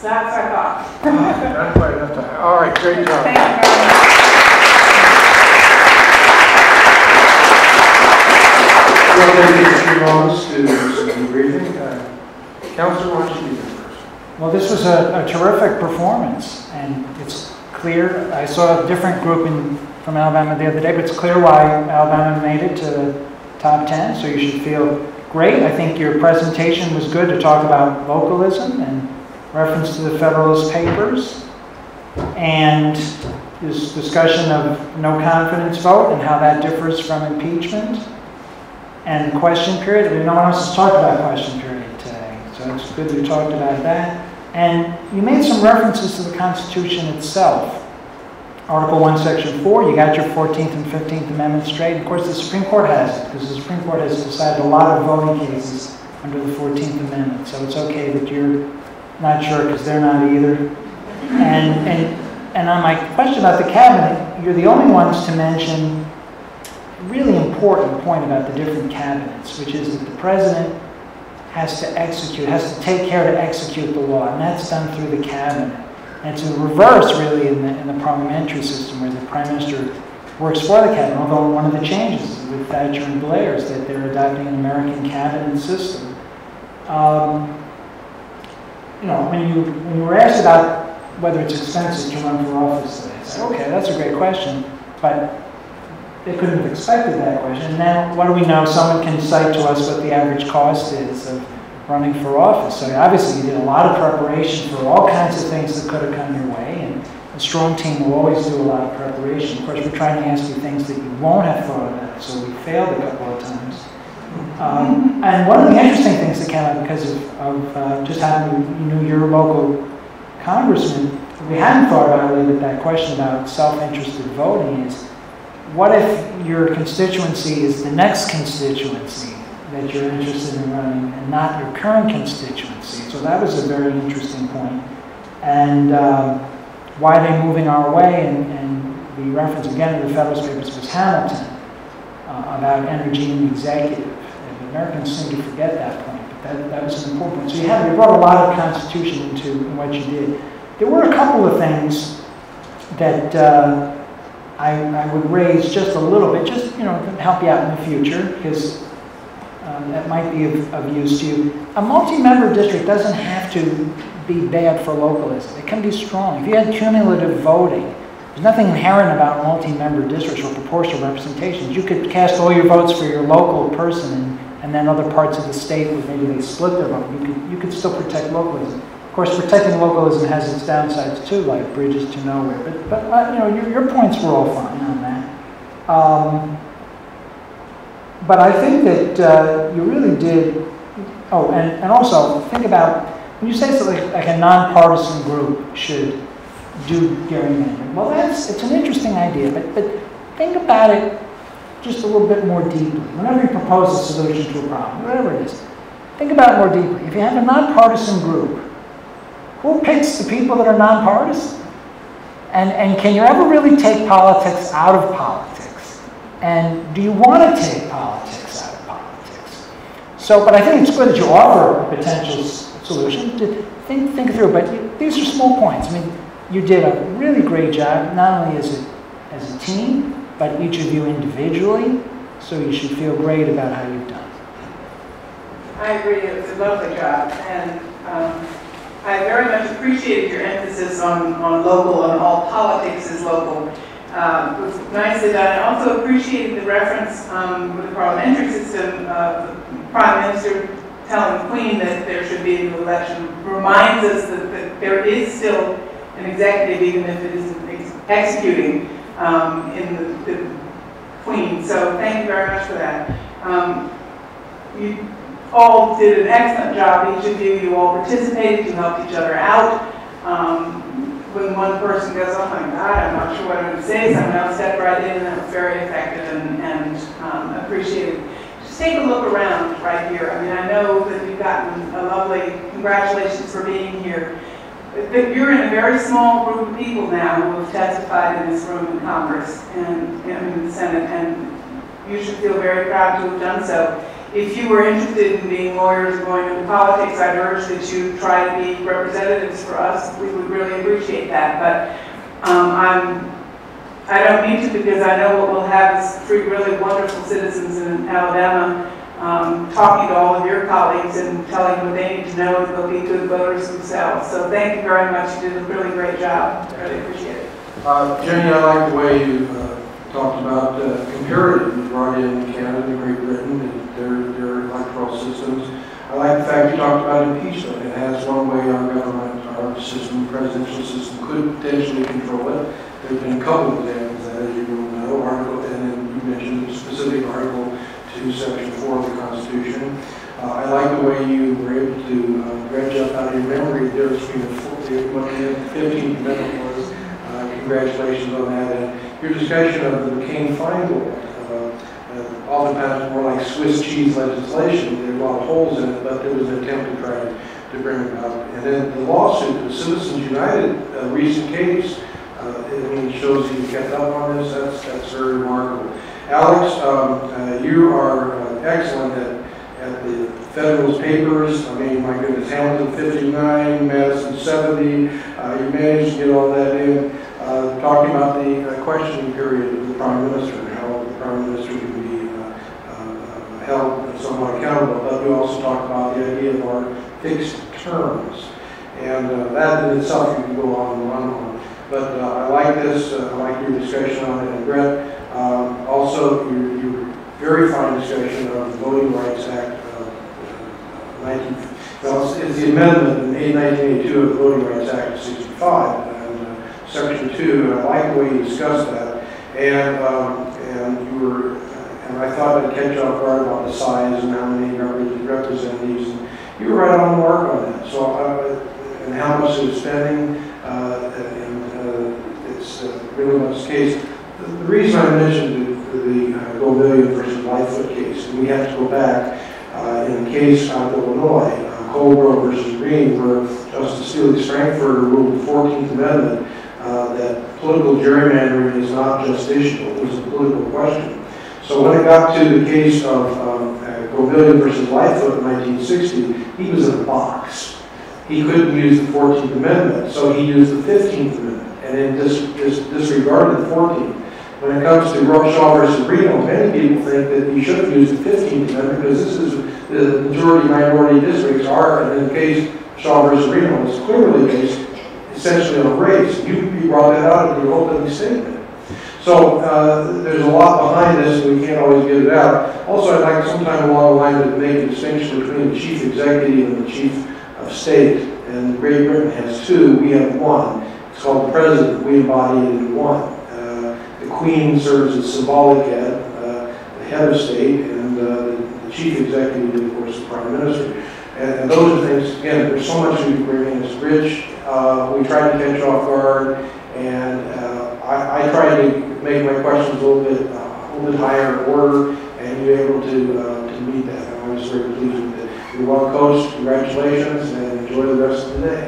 That's our thought. Not quite enough time. All right, great job. Thank you very much. We'll take a few moments to do some debriefing. Councilor, why don't you do that first? Well, this was a terrific performance, and it's clear. I saw a different group from Alabama the other day, but it's clear why Alabama made it to the top 10, so you should feel great. I think your presentation was good to talk about localism and reference to the Federalist Papers, and this discussion of no confidence vote and how that differs from impeachment, and question period. I mean, no one else has talked about question period today, so it's good you talked about that. And you made some references to the Constitution itself. Article 1, Section 4, you got your 14th and 15th Amendments straight. Of course, the Supreme Court has it, because the Supreme Court has decided a lot of voting cases under the 14th Amendment, so it's okay that you're not sure, because they're not either. And on my question about the cabinet, you're the only ones to mention a really important point about the different cabinets, which is that the president has to take care to execute the law, and that's done through the cabinet. And it's a reverse, really, in the parliamentary system, where the prime minister works for the cabinet, although one of the changes with Thatcher and Blair is that they're adopting an American cabinet system. When you were asked about whether it's expensive to run for office today, I said, okay, that's a great question, but they couldn't have expected that question. And now, what do we know? Someone can cite to us what the average cost is of running for office. So obviously you did a lot of preparation for all kinds of things that could have come your way, and a strong team will always do a lot of preparation. Of course, we're trying to ask you things that you won't have thought about, so we failed a couple of times. And one of the interesting things that came out because of just how you knew your local congressman, we hadn't thought about really, but that question about self-interested voting is, what if your constituency is the next constituency that you're interested in running and not your current constituency? So that was a very interesting point. And why they're moving our way, and the reference again to the Federalist Papers was Hamilton about energy and the executive. And Americans seem to forget that point, but that was an important point. So you brought a lot of Constitution into what you did. There were a couple of things that I would raise just a little bit, just to help you out in the future, because that might be of use to you. A multi-member district doesn't have to be bad for localism. It can be strong. If you had cumulative voting, there's nothing inherent about multi-member districts or proportional representations. You could cast all your votes for your local person, and then other parts of the state, where maybe they split their vote. You could still protect localism. Of course, protecting localism has its downsides too, like bridges to nowhere. But your points were all fine on that. But I think that you really did. Oh, and also think about when you say something like a nonpartisan group should do gerrymandering. Well, it's an interesting idea, but think about it just a little bit more deeply. Whenever you propose a solution to a problem, whatever it is, think about it more deeply. If you have a nonpartisan group, who picks the people that are nonpartisan? And can you ever really take politics out of politics? And do you want to take politics out of politics? So, but I think it's good that you offer a potential solution. Think through, but these are small points. I mean, you did a really great job, not only as a team, but each of you individually, so you should feel great about how you've done. I agree, it was a lovely job, and I very much appreciated your emphasis on local and all politics is local. It was nicely done. I also appreciated the reference with the parliamentary system of the Prime Minister telling the Queen that there should be a new election. Reminds us that there is still an executive, even if it isn't executing in the Queen. So thank you very much for that. You all did an excellent job, each of you. You all participated, you helped each other out. When one person goes, oh my God, I'm not sure what I'm going to say, someone else stepped right in, and that was very effective and appreciated. Just take a look around right here. I mean, I know that you've gotten a lovely congratulations for being here. But you're in a very small group of people now who have testified in this room in Congress and in the Senate, and you should feel very proud to have done so. if you were interested in being lawyers and going into politics, I'd urge that you try to be representatives for us. We would really appreciate that. But I don't need to, because I know what we'll have is three really wonderful citizens in Alabama talking to all of your colleagues and telling what they need to know, and they'll be good voters themselves. So thank you very much. You did a really great job. I really appreciate it. Jenny, I like the way you talked about comparative. You brought in Canada and Great Britain and their electoral systems. I like the fact you talked about impeachment. It has one way our government, our system, presidential system, could potentially control it. There have been a couple of examples of that, as you will know. Article, and then you mentioned the specific Article 2, Section 4 of the Constitution. I like the way you were able to dredge up out of your memory the difference between what the 15th Amendment was. Congratulations on that. And your discussion of the McCain-Feingold, oftentimes more like Swiss cheese legislation. There are a lot of holes in it, but there was an attempt to try to bring it about. And then the lawsuit, the Citizens United recent case, it shows you kept up on this. That's very remarkable. Alex, you are excellent at the Federalist Papers. I mean, my goodness, Hamilton 59, Madison 70. You managed to get all that in. Talking about the questioning period of the Prime Minister and how the Prime Minister can be held somewhat accountable. But we also talked about the idea of our fixed terms. And that in itself you can go on and on. But I like this. I like your discussion on it. And Brett, also your very fine discussion of the Voting Rights Act of it's the amendment in 1982 of the Voting Rights Act of 65. Section 2, and I like the way you discussed that, and you were, and I thought I'd catch you off guard about the size and how many representatives, and you were right on the mark on that. So, and how much it was spending, and it's really much the case. The reason I mentioned the Gomillion versus Lightfoot case, and we have to go back in the case out of Illinois, Colgrove versus Green, where Justice Felix Frankfurter ruled the 14th Amendment that political gerrymandering is not justiciable. It was a political question. So when it got to the case of Gomillion versus Lightfoot in 1960, he was in a box. He couldn't use the 14th Amendment, so he used the 15th Amendment, and then disregarded the 14th. When it comes to Shaw versus Reno, many people think that you shouldn't use the 15th Amendment because this is the majority-minority districts are, and in the case Shaw versus Reno is clearly based essentially on race. You brought that out in your opening statement. So there's a lot behind this, and we can't always get it out. Also, I'd like sometime along the line to make a distinction between the chief executive and the chief of state. And Great Britain has two. We have one. It's called the president. We embody it in one. The Queen serves as symbolic head, the head of state, and the chief executive, of course, the prime minister. And those are things, again, there's so much we can bring in. It's rich. We try to catch off guard, and I try to make my questions a little bit higher in order, and you're able to meet that. I was very pleased with it. You're well coached. Congratulations, and enjoy the rest of the day.